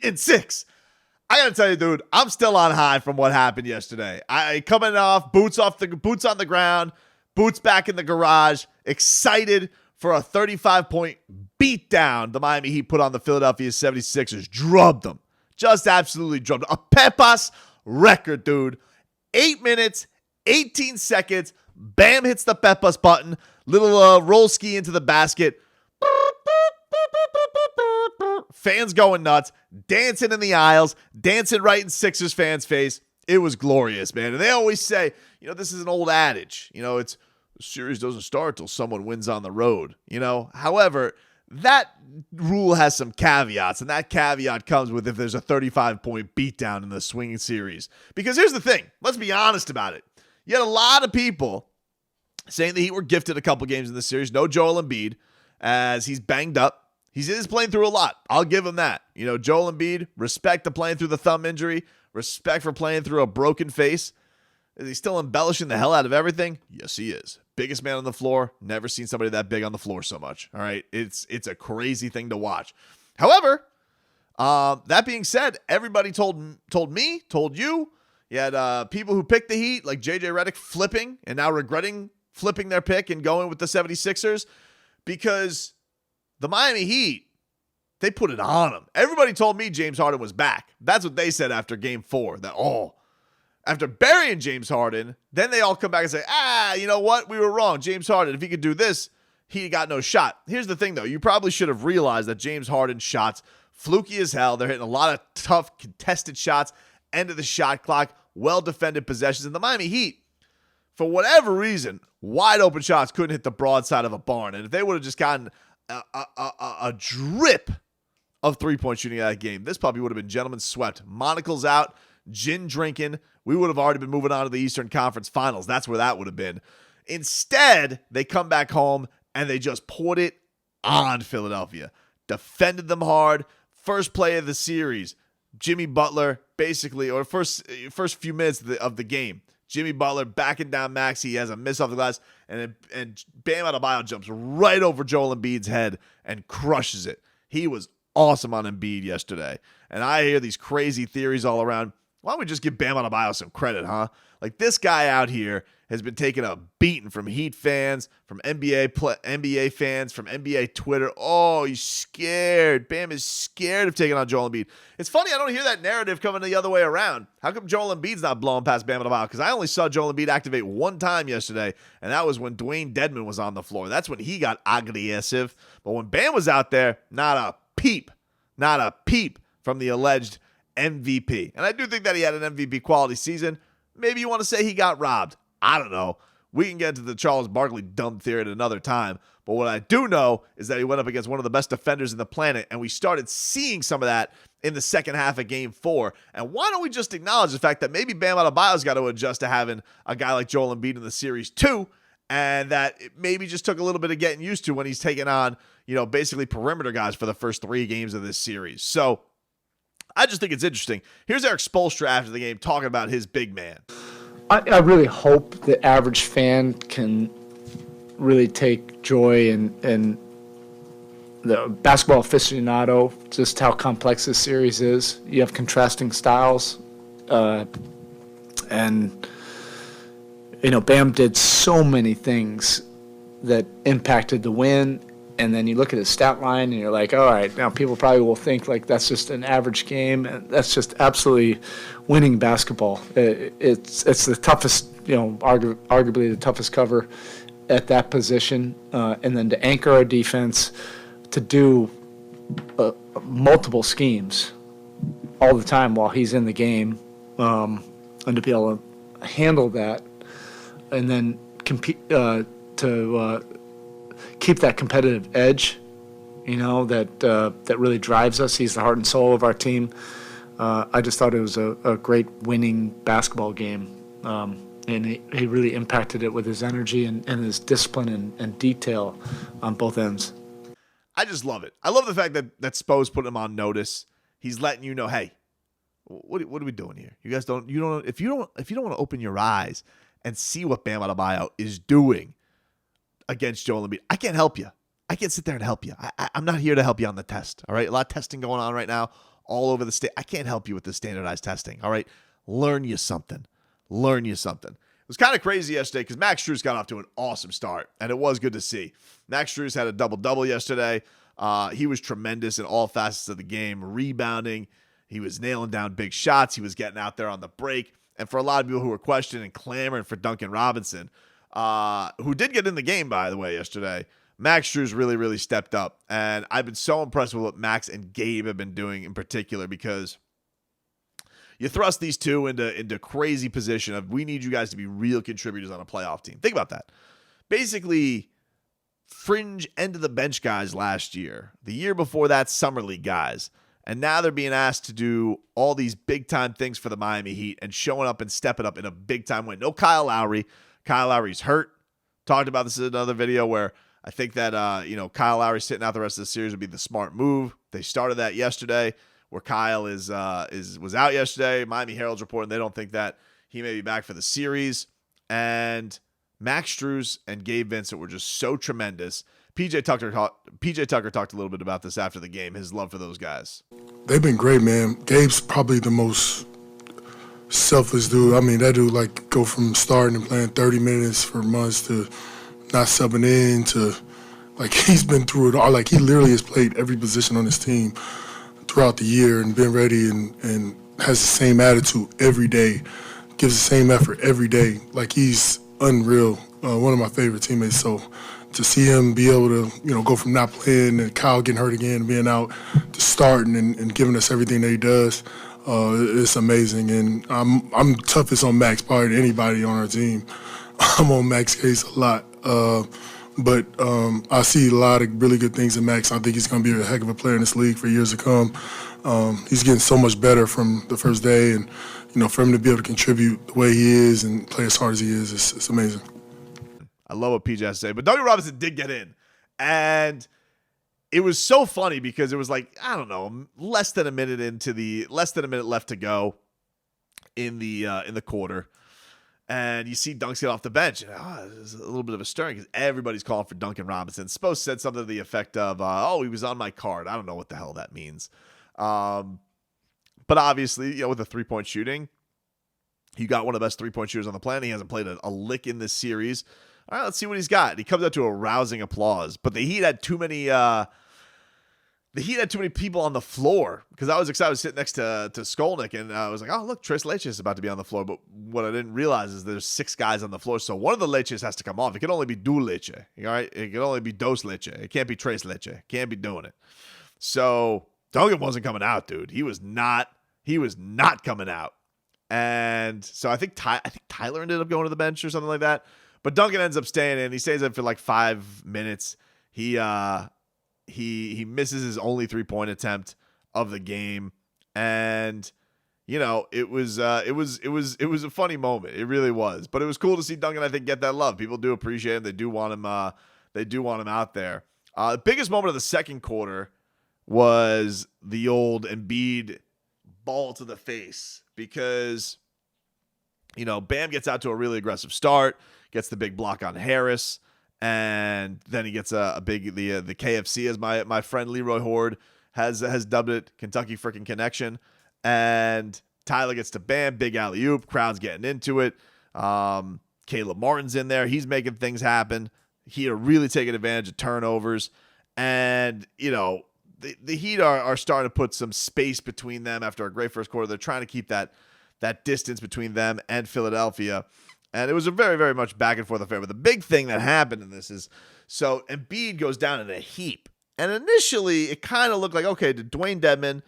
and 6. I gotta tell you, dude, I'm still on high from what happened yesterday. I coming off boots on the ground, boots back in the garage, excited for a 35-point beatdown the Miami Heat put on the Philadelphia 76ers. Drubbed them. Just absolutely drubbed them. A Pepas record, dude. 8 minutes, 18 seconds. Bam hits the Pepas button. Little roll ski into the basket. Fans going nuts, dancing in the aisles, dancing right in Sixers fans' face. It was glorious, man. And they always say, this is an old adage. It's the series doesn't start till someone wins on the road. However, that rule has some caveats, and that caveat comes with if there's a 35-point beatdown in the swinging series. Because here's the thing. Let's be honest about it. You had a lot of people saying the Heat were gifted a couple games in the series. No Joel Embiid, as he's banged up. He is playing through a lot. I'll give him that. Joel Embiid, respect to playing through the thumb injury. Respect for playing through a broken face. Is he still embellishing the hell out of everything? Yes, he is. Biggest man on the floor. Never seen somebody that big on the floor so much. All right. It's a crazy thing to watch. However, that being said, everybody told me, told you. You had people who picked the Heat, like JJ Redick, flipping and now regretting flipping their pick and going with the 76ers because the Miami Heat, they put it on them. Everybody told me James Harden was back. That's what they said after game 4. After burying James Harden, then they all come back and say, you know what? We were wrong. James Harden, if he could do this, he got no shot. Here's the thing, though. You probably should have realized that James Harden's shots, fluky as hell. They're hitting a lot of tough, contested shots, end of the shot clock, well-defended possessions. And the Miami Heat, for whatever reason, wide open shots couldn't hit the broadside of a barn. And if they would have just gotten a drip of three-point shooting out of that game, this puppy would have been gentlemen swept. Monocles out, gin drinking. We would have already been moving on to the Eastern Conference Finals. That's where that would have been. Instead, they come back home and they just poured it on Philadelphia. Defended them hard. First play of the series, Jimmy Butler basically, or first few minutes of the game, Jimmy Butler backing down Max. He has a miss off the glass, and Bam Adebayo jumps right over Joel Embiid's head and crushes it. He was awesome on Embiid yesterday. And I hear these crazy theories all around. Why don't we just give Bam Adebayo some credit, huh? Like, this guy out here has been taking a beating from Heat fans, from NBA fans, from NBA Twitter. Oh, he's scared. Bam is scared of taking on Joel Embiid. It's funny, I don't hear that narrative coming the other way around. How come Joel Embiid's not blowing past Bam Adebayo? Because I only saw Joel Embiid activate one time yesterday, and that was when Dwayne Dedmon was on the floor. That's when he got aggressive. But when Bam was out there, not a peep from the alleged MVP. And I do think that he had an MVP quality season. Maybe you want to say he got robbed. I don't know. We can get into the Charles Barkley dumb theory at another time. But what I do know is that he went up against one of the best defenders in the planet, and we started seeing some of that in the second half of Game 4. And why don't we just acknowledge the fact that maybe Bam Adebayo's got to adjust to having a guy like Joel Embiid in the series too, and that it maybe just took a little bit of getting used to when he's taking on, basically perimeter guys for the first 3 games of this series. So I just think it's interesting. Here's Eric Spoelstra after the game talking about his big man. I really hope the average fan can really take joy in the basketball aficionado, just how complex this series is. You have contrasting styles. And, Bam did so many things that impacted the win. And then you look at his stat line and you're like, all right, now people probably will think like that's just an average game. And that's just absolutely winning basketball. It's the toughest, arguably the toughest cover at that position. And then to anchor our defense, to do multiple schemes all the time while he's in the game, and to be able to handle that and then compete to keep that competitive edge, that really drives us. He's the heart and soul of our team. I just thought it was a great winning basketball game. And he really impacted it with his energy and his discipline and detail on both ends. I just love it. I love the fact that Spo's put him on notice. He's letting you know, hey, what are we doing here? You guys don't if you don't want to open your eyes and see what Bam Adebayo is doing against Joel Embiid, I can't help you. I can't sit there and help you. I'm not here to help you on the test, all right? A lot of testing going on right now all over the state. I can't help you with the standardized testing, all right? Learn you something. Learn you something. It was kind of crazy yesterday because Max Strus got off to an awesome start, and it was good to see. Max Strus had a double-double yesterday. He was tremendous in all facets of the game, rebounding. He was nailing down big shots. He was getting out there on the break. And for a lot of people who were questioning and clamoring for Duncan Robinson, who did get in the game, by the way, yesterday, Max Strus really, really stepped up. And I've been so impressed with what Max and Gabe have been doing in particular because you thrust these two into crazy position of we need you guys to be real contributors on a playoff team. Think about that. Basically, fringe end of the bench guys last year. The year before that, summer league guys. And now they're being asked to do all these big-time things for the Miami Heat and showing up and stepping up in a big-time win. No Kyle Lowry. Kyle Lowry's hurt. Talked about this in another video where I think that Kyle Lowry sitting out the rest of the series would be the smart move. They started that yesterday where Kyle was out yesterday. Miami Herald's reporting they don't think that he may be back for the series. And Max Strus and Gabe Vincent were just so tremendous. PJ Tucker talked a little bit about this after the game, his love for those guys. They've been great, man. Gabe's probably the most selfless dude. I mean, that dude go from starting and playing 30 minutes for months to not subbing in to he's been through it all. He literally has played every position on his team throughout the year and been ready and has the same attitude every day, gives the same effort every day. He's unreal. One of my favorite teammates. So to see him be able to, go from not playing and Kyle getting hurt again, being out to starting and giving us everything that he does, it's amazing. And I'm toughest on Max probably than anybody on our team. I'm on Max case a lot. But I see a lot of really good things in Max. I think he's going to be a heck of a player in this league for years to come. He's getting so much better from the first day. And, for him to be able to contribute the way he is and play as hard as he is, it's amazing. I love what PJ has to say. But Duncan Robinson did get in. And it was so funny because it was less than a minute left to go in the quarter. And you see Dunks get off the bench. And, there's a little bit of a stirring because everybody's calling for Duncan Robinson. Spo said something to the effect of, he was on my card. I don't know what the hell that means. But obviously, with the three-point shooting, you got one of the best three-point shooters on the planet. He hasn't played a lick in this series. All right, let's see what he's got. He comes out to a rousing applause. But the Heat had too many people on the floor because I was excited. I was sitting next to Skolnick, and I was like, oh, look, Tres Leches is about to be on the floor. But what I didn't realize is there's 6 guys on the floor, so one of the Leches has to come off. It can only be Du Leche, all right? It can only be Dos Leche. It can't be Tres Leche. Can't be doing it. So Duncan wasn't coming out, dude. He was not coming out. And so I think Tyler ended up going to the bench or something like that. But Duncan ends up staying in. He stays in for 5 minutes. He misses his only 3-point attempt of the game, and it was a funny moment. It really was, but it was cool to see Duncan, I think, get that love. People do appreciate him. They do want him. They do want him out there. The biggest moment of the second quarter was the old Embiid ball to the face because Bam gets out to a really aggressive start, gets the big block on Harris. And then he gets a big the KFC, as my friend Leroy Horde has dubbed it, Kentucky freaking connection. And Tyler gets to Bam, big alley-oop, crowd's getting into it. Caleb Martin's in there, he's making things happen. He are really taking advantage of turnovers. And the Heat are starting to put some space between them after a great first quarter. They're trying to keep that distance between them and Philadelphia. And it was a very, very much back and forth affair. But the big thing that happened in this is, so Embiid goes down in a heap. And initially, it kind of looked like, okay, Dwayne Dedmon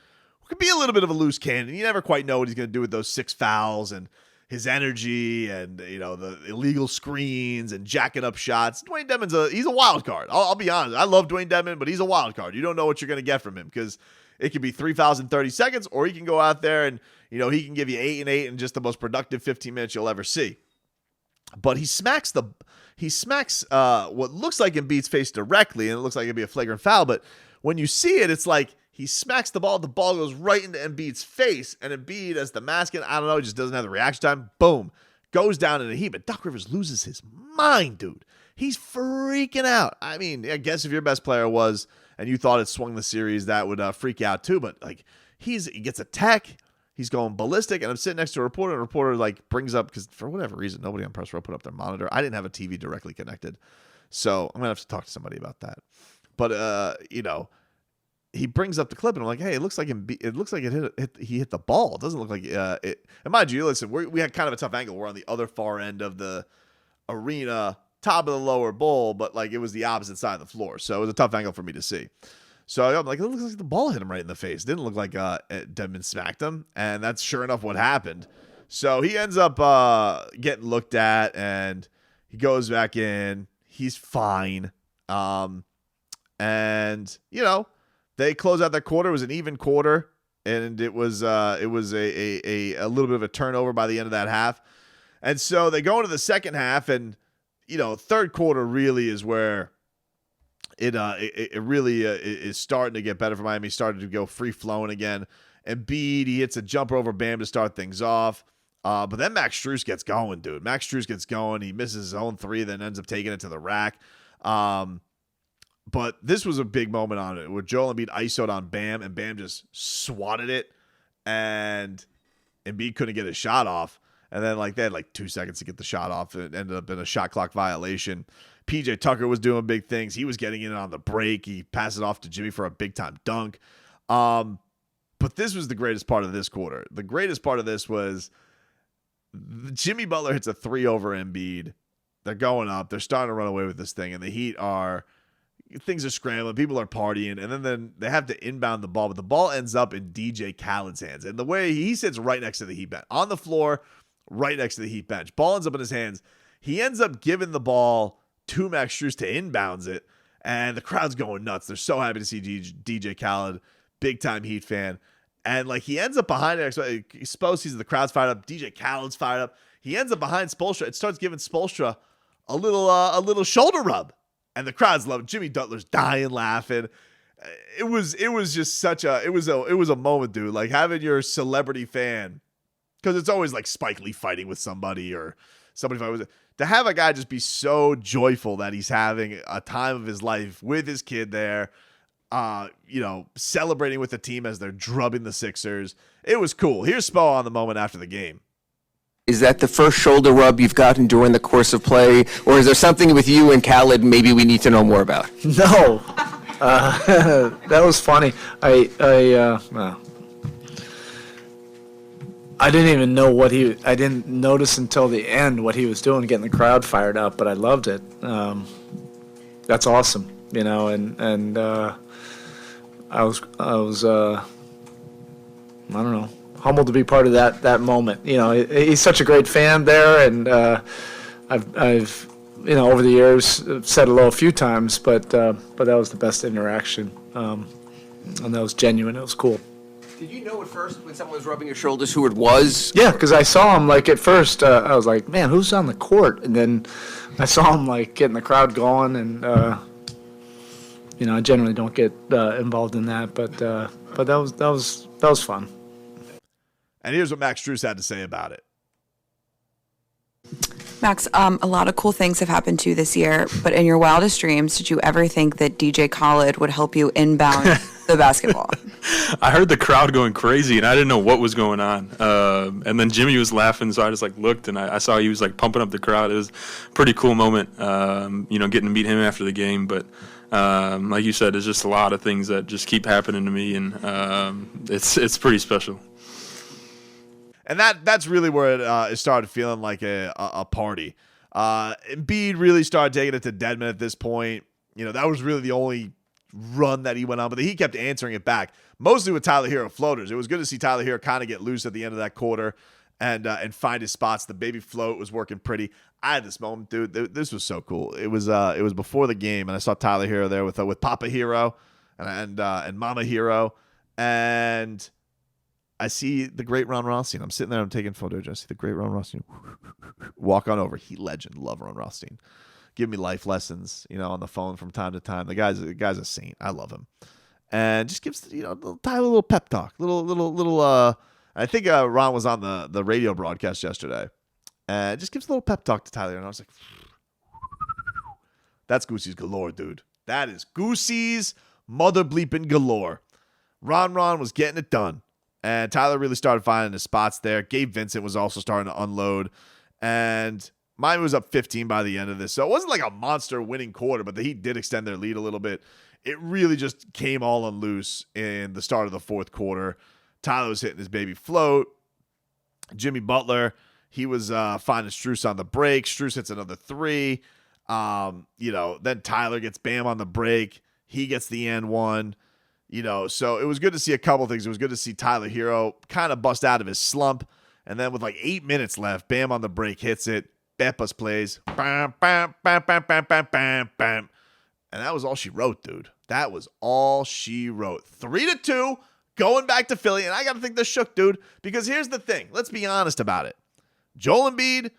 could be a little bit of a loose cannon. You never quite know what he's going to do with those 6 fouls and his energy and, the illegal screens and jacking up shots. Dwayne Dedmon's he's a wild card. I'll be honest. I love Dwayne Dedmon, but he's a wild card. You don't know what you're going to get from him because it could be 3 fouls in 30 seconds, or he can go out there and, he can give you 8 and 8 in just the most productive 15 minutes you'll ever see. But he smacks what looks like Embiid's face directly, and it looks like it'd be a flagrant foul. But when you see it, it's like he smacks the ball goes right into Embiid's face, and Embiid, as the mascot, I don't know, just doesn't have the reaction time. Boom, goes down in a heap. But Doc Rivers loses his mind, dude. He's freaking out. I mean, I guess if your best player was, and you thought it swung the series, that would freak out too. But he gets a tech. He's going ballistic, and I'm sitting next to a reporter, and a reporter like brings up, because for whatever reason, nobody on press row put up their monitor. I didn't have a TV directly connected, so I'm gonna have to talk to somebody about that. But he brings up the clip, and I'm like, hey, it looks like he hit the ball. It doesn't look like it. And mind you, listen, we had kind of a tough angle. We're on the other far end of the arena, top of the lower bowl, but like it was the opposite side of the floor, so it was a tough angle for me to see. So I'm like, it looks like the ball hit him right in the face. It didn't look like Dedmon smacked him, and that's sure enough what happened. So he ends up getting looked at, and he goes back in. He's fine. And, they close out that quarter. It was an even quarter, and it was a little bit of a turnover by the end of that half. And so they go into the second half, and, third quarter really is where it really is starting to get better for Miami. Started to go free flowing again. Embiid, he hits a jumper over Bam to start things off. But then Max Strus gets going, dude. Max Strus gets going. He misses his own three, then ends up taking it to the rack. But this was a big moment on it, where Joel Embiid ISO'd on Bam, and Bam just swatted it, and Embiid couldn't get his shot off. And then they had 2 seconds to get the shot off. It ended up in a shot clock violation. PJ Tucker was doing big things. He was getting in on the break. He passed it off to Jimmy for a big-time dunk. But this was the greatest part of this quarter. The greatest part of this was Jimmy Butler hits a 3 over Embiid. They're going up. They're starting to run away with this thing, and the Heat things are scrambling. People are partying, and then they have to inbound the ball, but the ball ends up in DJ Khaled's hands. And the way he sits right next to the Heat bench, on the floor, right next to the Heat bench. Ball ends up in his hands. He ends up giving the ball to Max Strus to inbounds it, and the crowd's going nuts. They're so happy to see DJ Khaled, big-time Heat fan. And he ends up behind it. Spo sees the crowd's fired up. DJ Khaled's fired up. He ends up behind Spoelstra. It starts giving Spoelstra a little shoulder rub, and the crowd's loving. Jimmy Butler's dying laughing. It was just such a it was a moment, dude. Like having your celebrity fan, because it's always like Spike Lee fighting with somebody or somebody fighting with, to have a guy just be so joyful that he's having a time of his life with his kid there, celebrating with the team as they're drubbing the Sixers. It was cool. Here's Spo on the moment after the game. Is that the first shoulder rub you've gotten during the course of play, or is there something with you and Khaled maybe we need to know more about? No, that was funny. I didn't even know I didn't notice until the end what he was doing, getting the crowd fired up, but I loved it. That's awesome, and I was I don't know, humbled to be part of that moment. He's such a great fan there, and I've over the years said hello a few times, but that was the best interaction, and that was genuine. It was cool. Did you know at first when someone was rubbing your shoulders who it was? Yeah, because I saw him at first. I was like, man, who's on the court? And then I saw him getting the crowd going, and I generally don't get involved in that, but that was fun. And here's what Max Strus had to say about it. Max, a lot of cool things have happened to you this year, but in your wildest dreams, did you ever think that DJ Khaled would help you inbound the basketball? I heard the crowd going crazy, and I didn't know what was going on. And then Jimmy was laughing, so I just looked, and I saw he was pumping up the crowd. It was a pretty cool moment, getting to meet him after the game. But like you said, there's just a lot of things that just keep happening to me, and it's pretty special. And that's really where it started feeling like a party. Embiid really started taking it to Dedmon at this point. That was really the only run that he went on, but he kept answering it back, mostly with Tyler Hero floaters. It was good to see Tyler Hero kind of get loose at the end of that quarter and find his spots. The baby float was working pretty. I had this moment, dude. This was so cool. It was before the game, and I saw Tyler Hero there with Papa Hero and Mama Hero, and I see the great Ron Rothstein. I'm sitting there, I'm taking photos. I see the great Ron Rothstein walk on over. Heat legend. Love Ron Rothstein. Give me life lessons, on the phone from time to time. The guy's a saint. I love him. And just gives, Tyler a little pep talk. I think Ron was on the radio broadcast yesterday. And just gives a little pep talk to Tyler. And I was like, that's Goosey's galore, dude. That is Goosey's mother bleeping galore. Ron was getting it done. And Tyler really started finding his spots there. Gabe Vincent was also starting to unload. And Miami was up 15 by the end of this. So it wasn't like a monster winning quarter, but the Heat did extend their lead a little bit. It really just came all unloose in the start of the fourth quarter. Tyler was hitting his baby float. Jimmy Butler, he was finding Strus on the break. Strus hits another three. Then Tyler gets Bam on the break. He gets the and one. So it was good to see a couple things. It was good to see Tyler Hero kind of bust out of his slump. And then with like 8 minutes left, Bam on the break hits it. Beppas plays. Bam, bam, bam, bam, bam, bam, bam, bam. And that was all she wrote, dude. That was all she wrote. 3-2, going back to Philly. And I got to think this shook, dude. Because here's the thing. Let's be honest about it. Joel Embiid,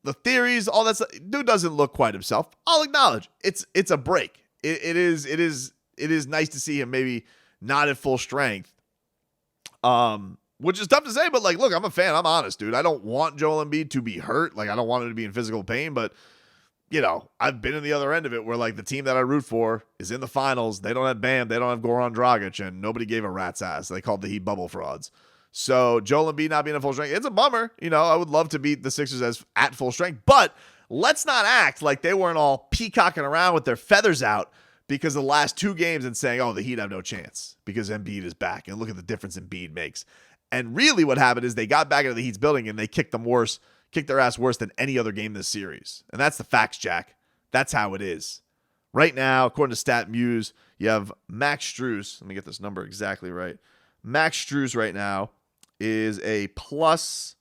the theories, all that stuff, dude doesn't look quite himself. I'll acknowledge. It's a break. It is nice to see him maybe not at full strength. Which is tough to say, but like, look, I'm a fan. I'm honest, dude. I don't want Joel Embiid to be hurt. Like, I don't want him to be in physical pain, but I've been in the other end of it where like the team that I root for is in the finals. They don't have Bam. They don't have Goran Dragic, and nobody gave a rat's ass. They called the Heat bubble frauds. So Joel Embiid not being at full strength, it's a bummer. I would love to beat the Sixers at full strength, but let's not act like they weren't all peacocking around with their feathers out because of the last 2 games and saying, oh, the Heat have no chance because Embiid is back. And look at the difference Embiid makes. And really what happened is they got back into the Heat's building and they kicked their ass worse than any other game this series. And that's the facts, Jack. That's how it is. Right now, according to StatMuse, you have Max Strus. Let me get this number exactly right. Max Strus right now is a plus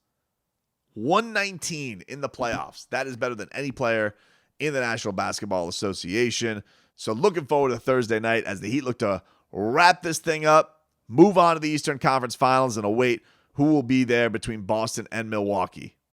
119 in the playoffs. That is better than any player in the National Basketball Association. So looking forward to Thursday night as the Heat look to wrap this thing up, move on to the Eastern Conference Finals, and await who will be there between Boston and Milwaukee.